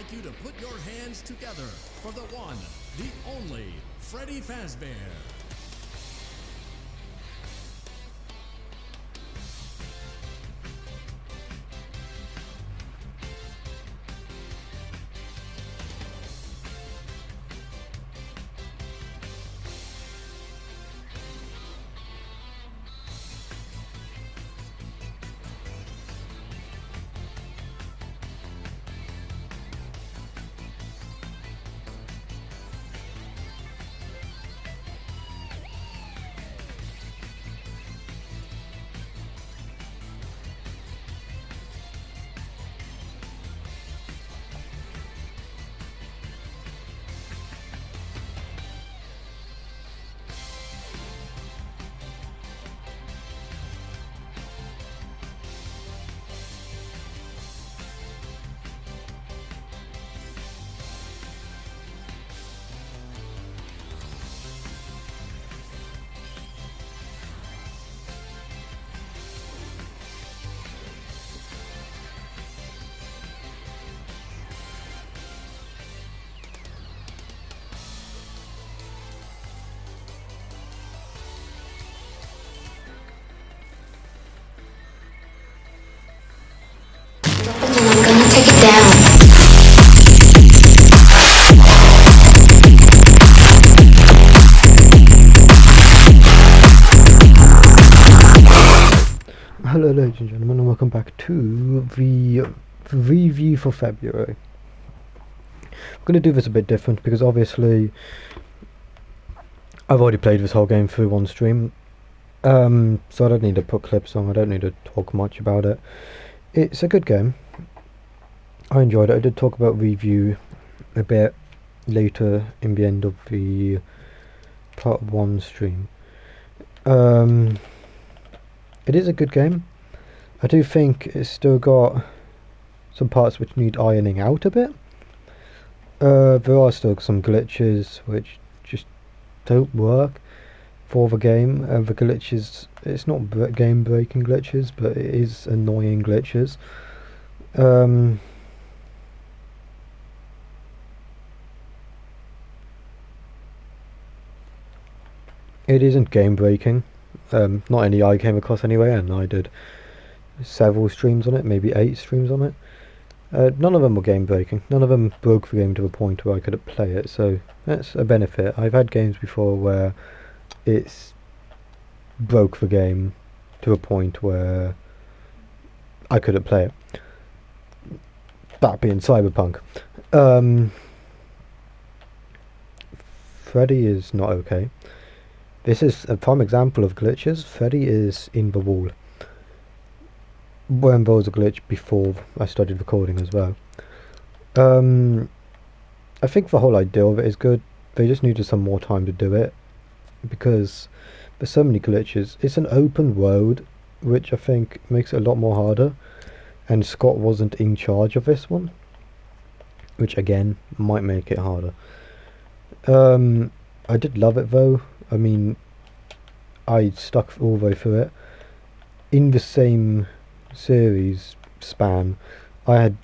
like you to put your hands together for the one, the only, Freddy Fazbear. I'm gonna take it down. Hello ladies and gentlemen, and welcome back to the review for February. I'm going to do this a bit different because obviously I've already played this whole game through one stream, so I don't need to put clips on, I don't need to talk much about it. It's a good game. I enjoyed it. I did talk about review a bit later in the end of the part 1 stream. It is a good game. I do think it's still got some parts which need ironing out a bit. There are still some glitches which just don't work for the game. The glitches, it's not game breaking glitches, but it is annoying glitches. It isn't game breaking. Not any I came across anyway, and I did several streams on it, maybe 8 streams on it. None of them were game breaking. None of them broke the game to a point where I couldn't play it, so that's a benefit. I've had games before where it's broke the game to a point where I couldn't play it. That being Cyberpunk. Freddy is not okay. This is a prime example of glitches. Freddy is in the wall. When there was a glitch before I started recording as well. I think the whole idea of it is good. They just needed some more time to do it, because there's so many glitches. It's an open world, which I think makes it a lot more harder, and Scott wasn't in charge of this one, which again might make it harder. I did love it though. I mean, I stuck all the way through it. In the same series span, I had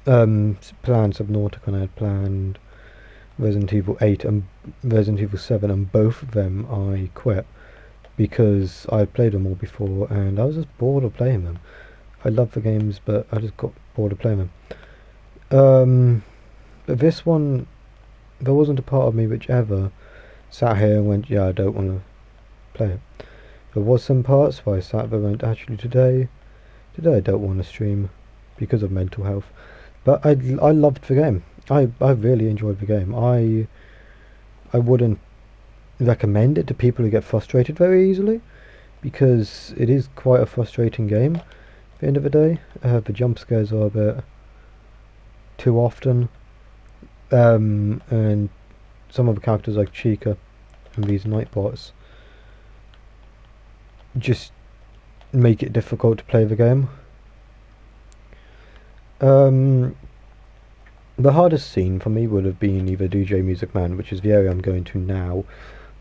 planned Subnautica, and I had planned Resident Evil 8 and Resident Evil 7, and both of them I quit because I had played them all before and I was just bored of playing them. I love the games, but I just got bored of playing them. But this one, there wasn't a part of me which ever sat here and went, yeah, I don't want to play it. There was some parts where I sat there and went, actually today I don't want to stream because of mental health. But I loved the game. I really enjoyed the game. I wouldn't recommend it to people who get frustrated very easily, because it is quite a frustrating game at the end of the day. The jump scares are a bit too often, and some of the characters like Chica and these Nightbots just make it difficult to play the game. The hardest scene for me would have been either DJ Music Man, which is the area I'm going to now,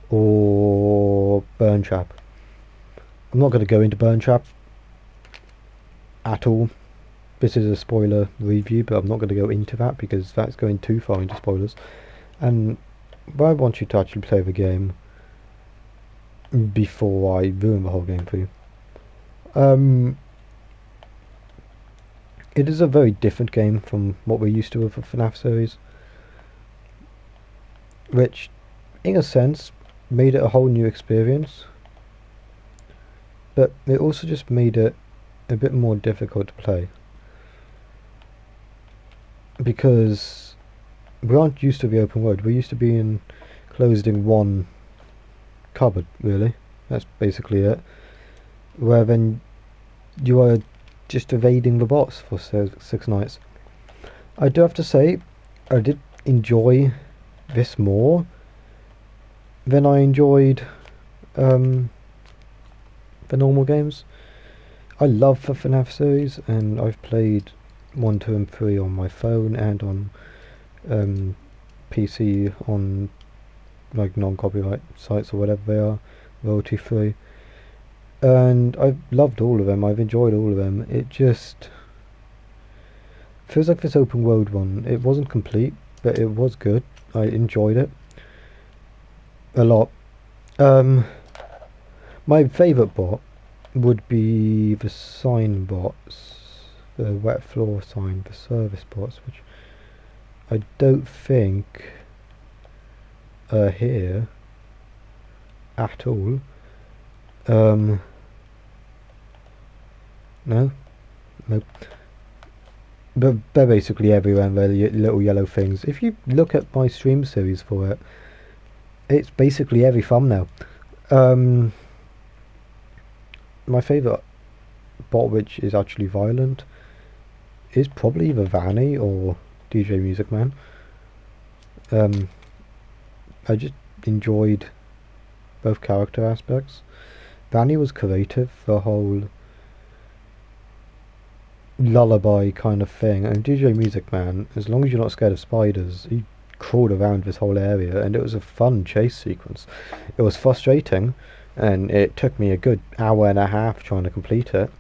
or Burn Trap. I'm not going to go into Burn Trap at all, this is a spoiler review, but I'm not going to go into that because that's going too far into spoilers. And but I want you to actually play the game before I ruin the whole game for you. It is a very different game from what we're used to with the FNAF series, which, in a sense, made it a whole new experience, but it also just made it a bit more difficult to play, because we aren't used to the open world. We're used to being closed in one cupboard, really. That's basically it. Where then you are just evading the boss for 6 nights. I do have to say, I did enjoy this more than I enjoyed the normal games. I love the FNAF series, and I've played 1, 2 and 3 on my phone and on PC on like non-copyright sites or whatever they are, royalty free. And I've loved all of them, I've enjoyed all of them. It just feels like this open world one, it wasn't complete, but it was good. I enjoyed it a lot. My favourite bot would be the sign bots, the wet floor sign, the service bots, which I don't think are here at all. No? Nope. But they're basically everywhere, and they're little yellow things. If you look at my stream series for it, it's basically every thumbnail. My favourite bot, which is actually violent, is probably either Vanny or DJ Music Man. I just enjoyed both character aspects. Vanny was creative, the whole lullaby kind of thing, and DJ Music Man, as long as you're not scared of spiders, he crawled around this whole area, and it was a fun chase sequence. It was frustrating, and it took me a good hour and a half trying to complete it,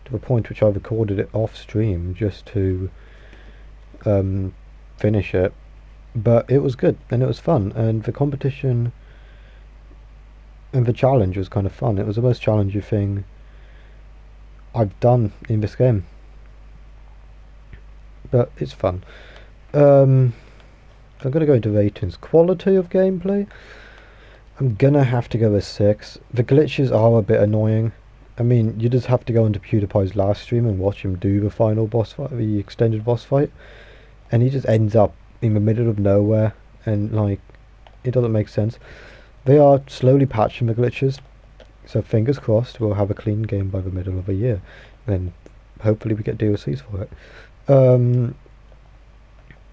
to the point which I recorded it off stream just to finish it. But it was good, and it was fun, and the competition and the challenge was kind of fun. It was the most challenging thing I've done in this game, but it's fun. I'm going to go into ratings. Quality of gameplay, I'm going to have to go with 6. The glitches are a bit annoying. I mean, you just have to go into PewDiePie's last stream and watch him do the final boss fight, the extended boss fight, and he just ends up in the middle of nowhere, and like, it doesn't make sense. They are slowly patching the glitches, so fingers crossed we'll have a clean game by the middle of the year, then hopefully we get DLCs for it.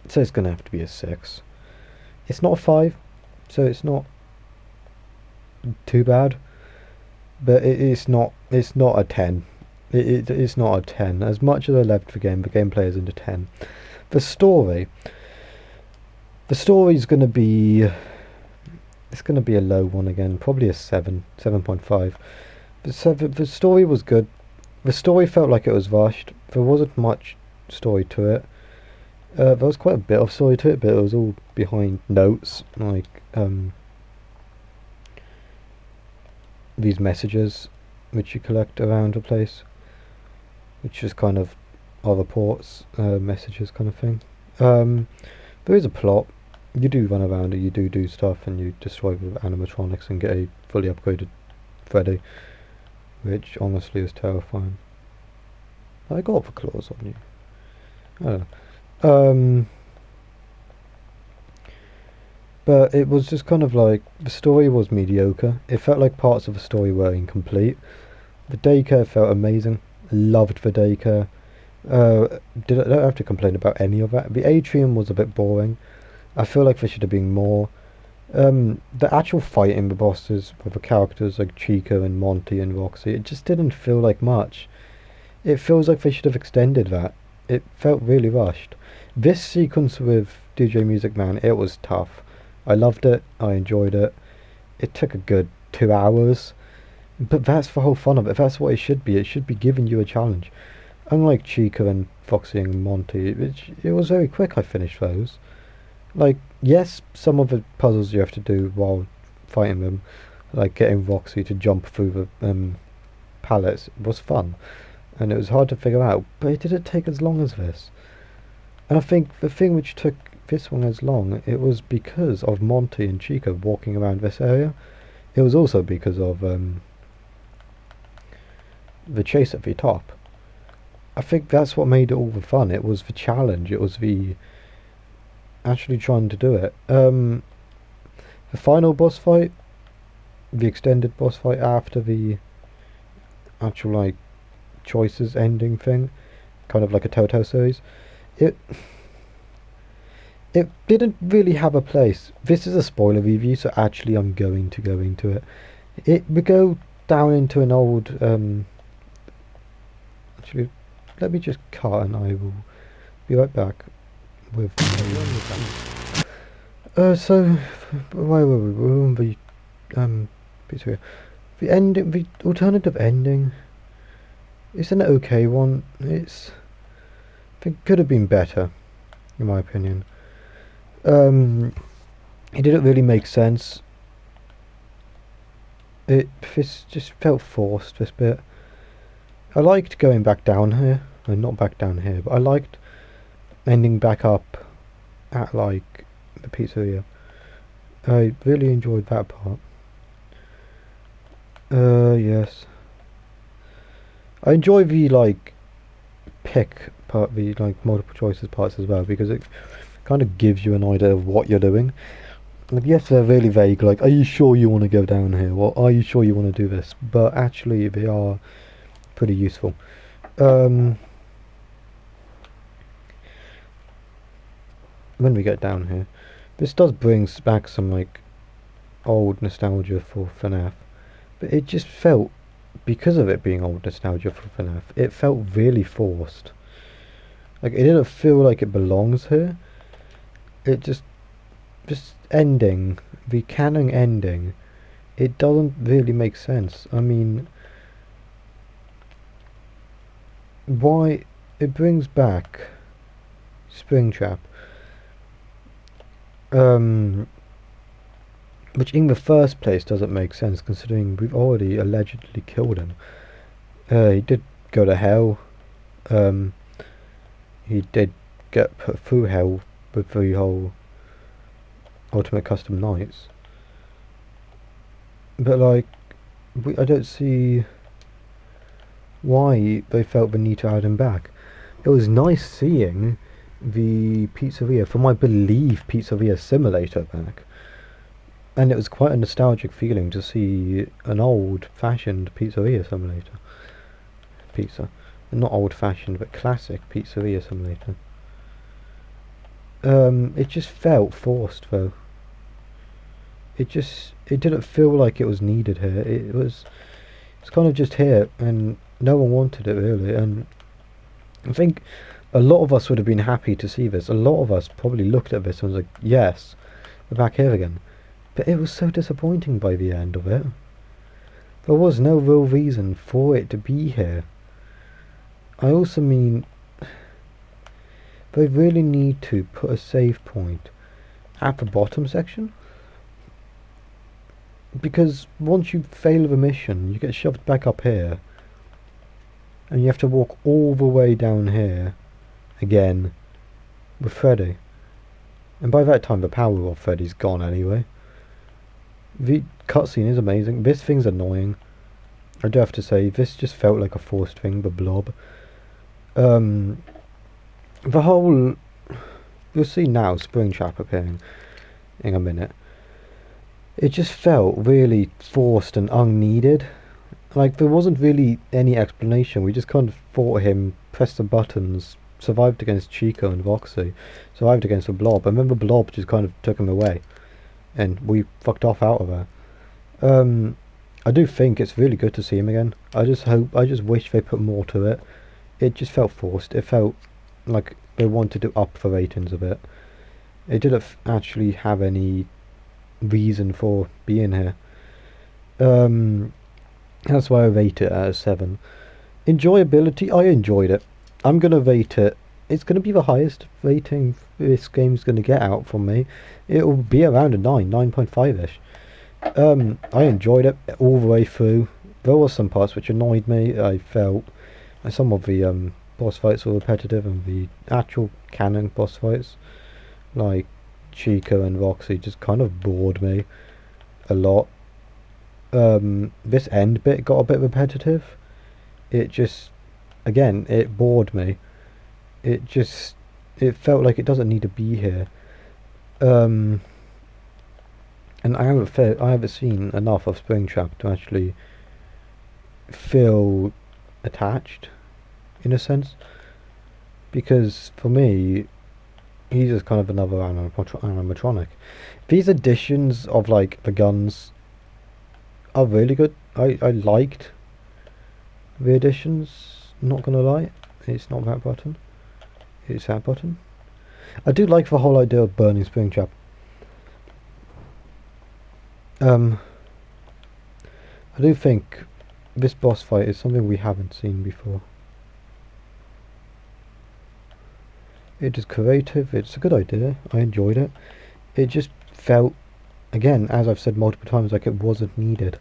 So it's gonna have to be a 6. It's not a 5, so it's not too bad, but it's not a 10. It's not a 10. As much as I loved the gameplay isn't a 10. The story's gonna be, it's gonna be a low one again, probably a 7.5. The story was good. The story felt like it was rushed. There wasn't much story to it. There was quite a bit of story to it, but it was all behind notes, like these messages which you collect around the place, which is kind of are reports, messages kind of thing. There is a plot. You do run around and you do stuff, and you destroy the animatronics and get a fully upgraded Freddy, which honestly is terrifying. I got the claws on you. I don't know. But it was just kind of like, the story was mediocre. It felt like parts of the story were incomplete. The daycare felt amazing. Loved the daycare. I don't have to complain about any of that. The atrium was a bit boring. I feel like there should have been more. The actual fighting the bosses with the characters like Chica and Monty and Roxy, it just didn't feel like much. It feels like they should have extended that. It felt really rushed. This sequence with DJ Music Man, it was tough. I loved it. I enjoyed it. It took a good 2 hours. But that's the whole fun of it. That's what it should be. It should be giving you a challenge. Unlike Chica and Foxy and Monty. It was very quick. I finished those. Like, yes, some of the puzzles you have to do while fighting them, like getting Roxy to jump through the pallets, was fun, and it was hard to figure out. But it didn't take as long as this. And I think the thing which took this one as long, it was because of Monty and Chica walking around this area. It was also because of the chase at the top. I think that's what made it all the fun. It was the challenge. It was the actually trying to do it. The final boss fight, the extended boss fight after the actual like choices ending thing, kind of like a Toto series. It didn't really have a place. This is a spoiler review, so actually I'm going to go into it. We go down into an old actually, let me just cut and I will be right back with so where were we? We were on the pizzeria. The ending, the alternative ending, it's an okay one. I think it could have been better, in my opinion. It didn't really make sense. This just felt forced, this bit. I liked going back down here. No, not back down here, but I liked ending back up at, like, the pizzeria. I really enjoyed that part. Yes. I enjoy the, like, pick part, the, like, multiple choices parts as well, because it kind of gives you an idea of what you're doing. Like, yes, they're really vague, like, are you sure you want to go down here? Well, are you sure you want to do this? But actually, they are pretty useful. When we get down here, this does bring back some, like, old nostalgia for FNAF. But it just felt, because of it being old nostalgia for FNAF, it felt really forced. Like, it didn't feel like it belongs here. It just ending, the canon ending, it doesn't really make sense. I mean, why it brings back Springtrap, which in the first place doesn't make sense considering we've already allegedly killed him. He did go to hell. He did get put through hell with the whole Ultimate Custom Nights. But, like, I don't see why they felt the need to add him back. It was nice seeing the pizzeria, from I believe Pizzeria Simulator, back. And it was quite a nostalgic feeling to see an old-fashioned Pizzeria Simulator. Pizza. Not old-fashioned, but classic Pizzeria Simulator. It just felt forced, though. It didn't feel like it was needed here. It's kind of just here, and no one wanted it, really. And I think a lot of us would have been happy to see this. A lot of us probably looked at this and was like, yes, we're back here again. But it was so disappointing by the end of it. There was no real reason for it to be here. I also mean, they really need to put a save point at the bottom section. Because once you fail the mission, you get shoved back up here. And you have to walk all the way down here again with Freddy. And by that time the power of Freddy's gone anyway. The cutscene is amazing. This thing's annoying. I do have to say, this just felt like a forced thing, the blob. The whole... You'll see now Springtrap appearing in a minute. It just felt really forced and unneeded. Like, there wasn't really any explanation. We just kind of fought him, pressed the buttons, survived against Chico and Voxy, survived against the blob, and then the blob just kind of took him away. And we fucked off out of there. I do think it's really good to see him again. I just wish they put more to it. It just felt forced. It felt like they wanted to up the ratings a bit. It didn't actually have any reason for being here. That's why I rate it at a 7. Enjoyability, I enjoyed it. I'm gonna rate it. It's gonna be the highest rating this game's gonna get out from me. It will be around a 9.5 ish. I enjoyed it all the way through. There were some parts which annoyed me. I felt some of the boss fights were repetitive, and the actual canon boss fights, like Chica and Roxy, just kind of bored me a lot. This end bit got a bit repetitive. It just, again, it bored me. It felt like it doesn't need to be here. And I haven't seen enough of Springtrap to actually feel attached, in a sense. Because for me, he's just kind of another animatronic. These additions of like the guns are really good. I liked the additions, not gonna lie. It's not that button. It's that button. I do like the whole idea of burning Springtrap. I do think this boss fight is something we haven't seen before. It is creative, it's a good idea, I enjoyed it. It just felt, again, as I've said multiple times, like it wasn't needed.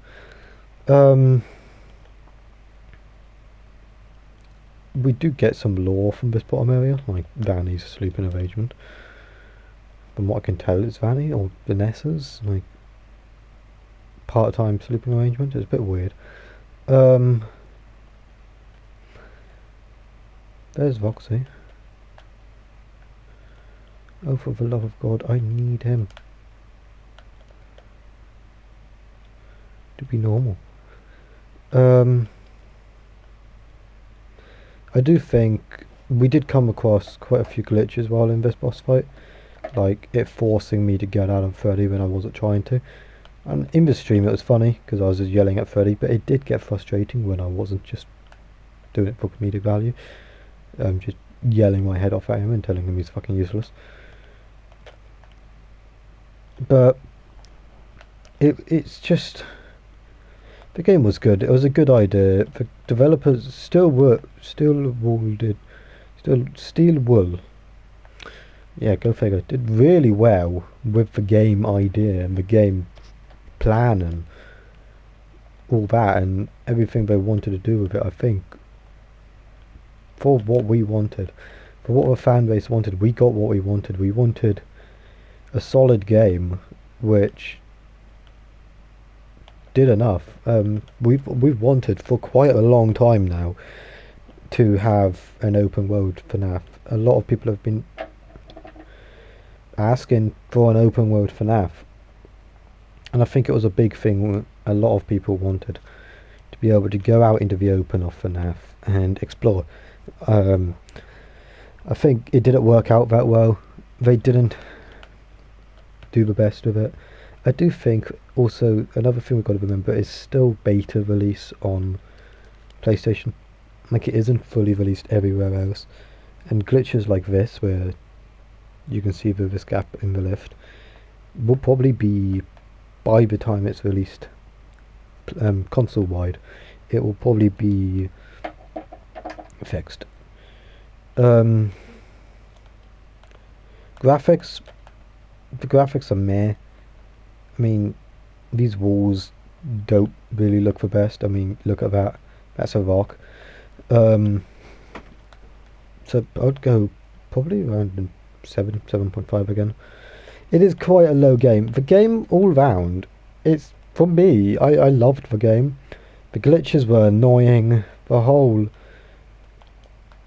We do get some lore from this bottom area, like Vanny's sleeping arrangement. From what I can tell, it's Vanny or Vanessa's, like, part-time sleeping arrangement. It's a bit weird. There's Roxy. Oh, for the love of God, I need him to be normal. I do think we did come across quite a few glitches while in this boss fight, like it forcing me to get out of Freddy when I wasn't trying to. And in the stream it was funny because I was just yelling at Freddy, but it did get frustrating when I wasn't just doing it for comedic value. Just yelling my head off at him and telling him he's fucking useless. But it's just, the game was good. It was a good idea. The developers Steel Wool. Yeah, go figure. Did really well with the game idea and the game plan and all that and everything they wanted to do with it. I think for what we wanted, for what the fan base wanted, we got what we wanted. We wanted a solid game which did enough. We've wanted for quite a long time now to have an open world FNAF. A lot of people have been asking for an open world FNAF, and I think it was a big thing a lot of people wanted, to be able to go out into the open of FNAF and explore. I think it didn't work out that well. They didn't do the best of it. I do think also another thing we've got to remember is still beta release on PlayStation. Like, it isn't fully released everywhere else, and glitches like this where you can see this gap in the lift will probably be, by the time it's released console wide, it will probably be fixed. Graphics, the graphics are meh. I mean, these walls don't really look the best. I mean, look at that. That's a rock. So I'd go probably around 7.5 again. It is quite a low game. The game all round, it's, for me, I loved the game. The glitches were annoying. The whole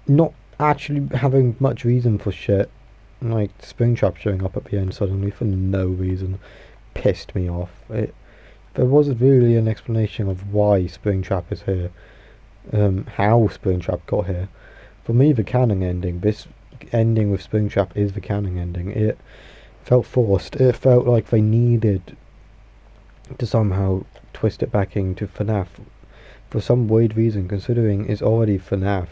not actually having much reason for shit, like Springtrap showing up at the end suddenly for no reason, pissed me off. There wasn't really an explanation of why Springtrap is here, how Springtrap got here. For me, the canon ending, this ending with Springtrap is the canon ending. It felt forced. It felt like they needed to somehow twist it back into FNAF for some weird reason, considering it's already FNAF.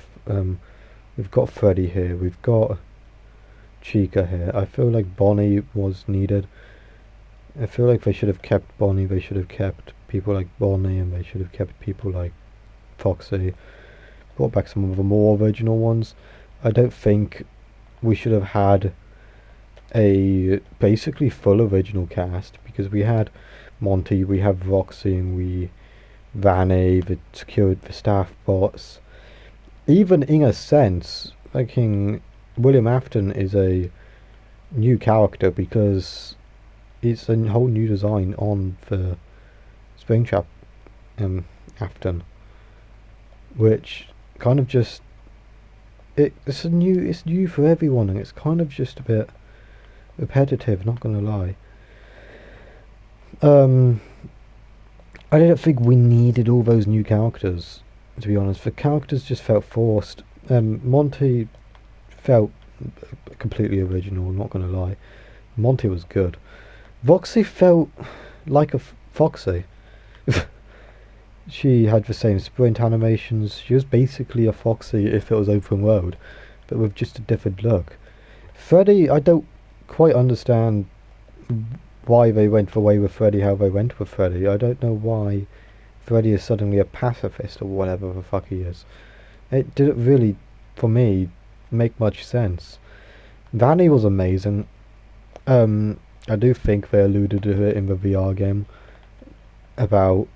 We've got Freddy here, we've got Chica here. I feel like Bonnie was needed. I feel like they should have kept Bonnie, they should have kept people like Bonnie, and they should have kept people like Foxy. Brought back some of the more original ones. I don't think we should have had a basically full original cast, because we had Monty, we have Roxy, and we Vanny, the staff bots. Even in a sense, William Afton is a new character because it's a whole new design on the Springtrap Afton, which kind of just it's new for everyone, and it's kind of just a bit repetitive, not gonna lie. I don't think we needed all those new characters, to be honest. The characters just felt forced. Monty felt completely original, I'm not gonna lie. Monty was good. Roxy felt like a Foxy. She had the same sprint animations. She was basically a Foxy if it was open world, but with just a different look. Freddy, I don't quite understand why they went the way with Freddy, how they went with Freddy. I don't know why Freddy is suddenly a pacifist or whatever the fuck he is. It didn't really, for me, make much sense. Vanny was amazing. I do think they alluded to it in the VR game about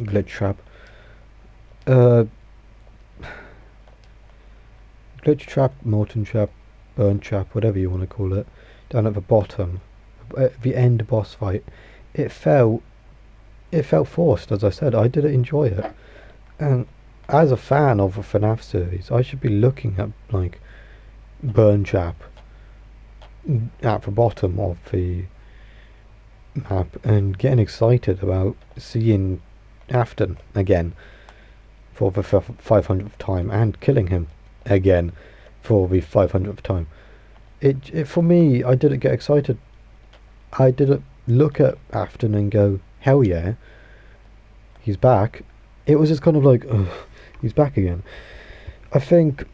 glitch trap. Glitch trap, molten trap, burn trap, whatever you want to call it, down at the bottom, at the end boss fight. It felt forced, as I said. I didn't enjoy it, and as a fan of the FNAF series, I should be looking at like burn trap at the bottom of the map and getting excited about seeing Afton again for the 500th time and killing him again for the 500th time. It for me, I didn't get excited. I didn't look at Afton and go, hell yeah, he's back. It was just kind of like, ugh, he's back again. I think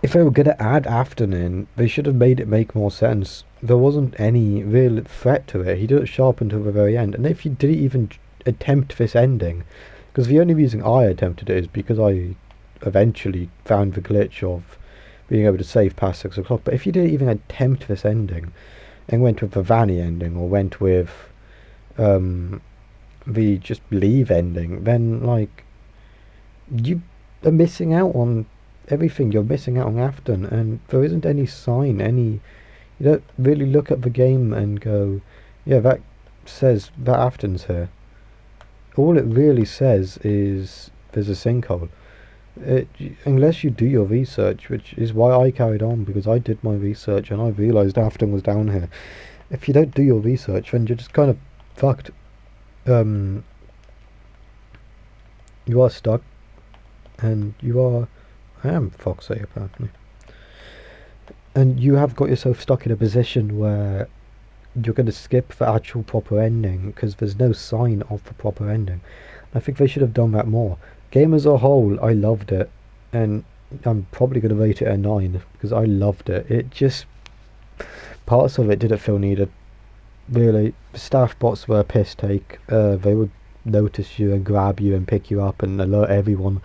if they were going to add Afton in, they should have made it make more sense. There wasn't any real threat to it. He didn't show up until the very end. And if you didn't even attempt this ending, because the only reason I attempted it is because I eventually found the glitch of being able to save past 6 o'clock. But if you didn't even attempt this ending and went with the Vanny ending, or went with the just leave ending, then like you are missing out on everything. You're missing out on Afton, and there isn't any sign, you don't really look at the game and go, yeah, that says that Afton's here. All it really says is there's a sinkhole. Unless you do your research, which is why I carried on, because I did my research and I realised Afton was down here. If you don't do your research, then you're just kind of fucked. You are stuck, and I am Foxy apparently, and you have got yourself stuck in a position where you're going to skip the actual proper ending because there's no sign of the proper ending. I think they should have done that more. Game as a whole, I loved it, and I'm probably going to rate it a 9 because I loved it. It just, parts of it didn't feel needed. Really, staff bots were a piss take. They would notice you and grab you and pick you up and alert everyone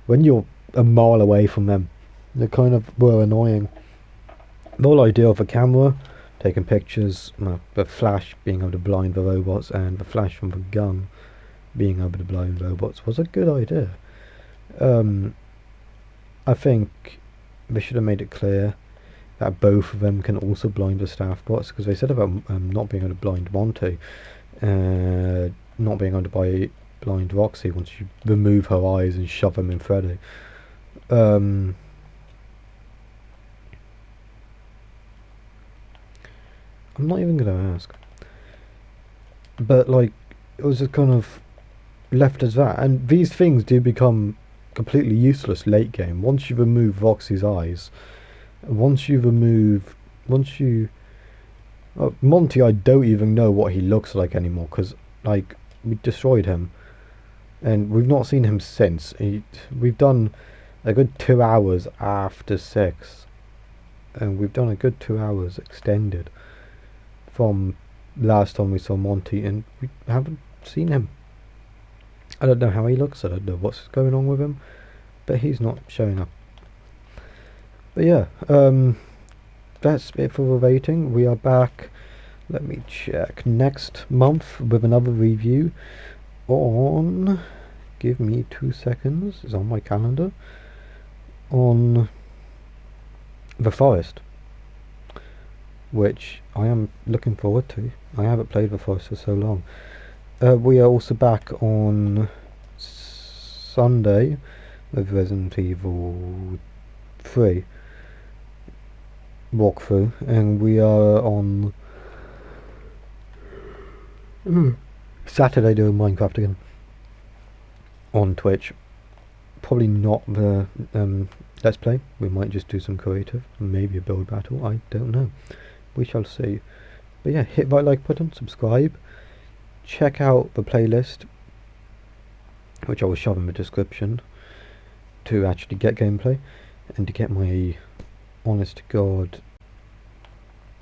when you're a mile away from them. They kind of were annoying. The whole idea of a camera taking pictures, the flash being able to blind the robots, and the flash from the gun being able to blind robots was a good idea. I think they should have made it clear that both of them can also blind the staff bots, because they said about not being able to blind Monty, not being able to blind Roxy once you remove her eyes and shove them in Freddy. I'm not even going to ask, but like, it was just kind of left as that, and these things do become completely useless late game. Once you remove Roxy's eyes, Monty, I don't even know what he looks like anymore, because like, we destroyed him and we've not seen him since. We've done a good 2 hours after 6, and we've done a good 2 hours extended from last time we saw Monty, and we haven't seen him. I don't know how he looks. I don't know what's going on with him. but he's not showing up. But yeah, that's it for the rating. We are back, let me check, next month with another review on, give me 2 seconds, it's on my calendar, on The Forest, which I am looking forward to. I haven't played The Forest for so long. We are also back on Sunday with Resident Evil 3 walkthrough, and we are on Saturday doing Minecraft again on Twitch. Probably not the Let's Play. We might just do some creative, maybe a build battle, I don't know. We shall see. But yeah, hit that like button, subscribe, check out the playlist, which I will shove in the description, to actually get gameplay, and to get my honest to God.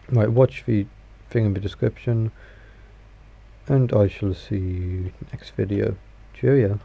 Right, watch the thing in the description, and I shall see you next video. Cheerio.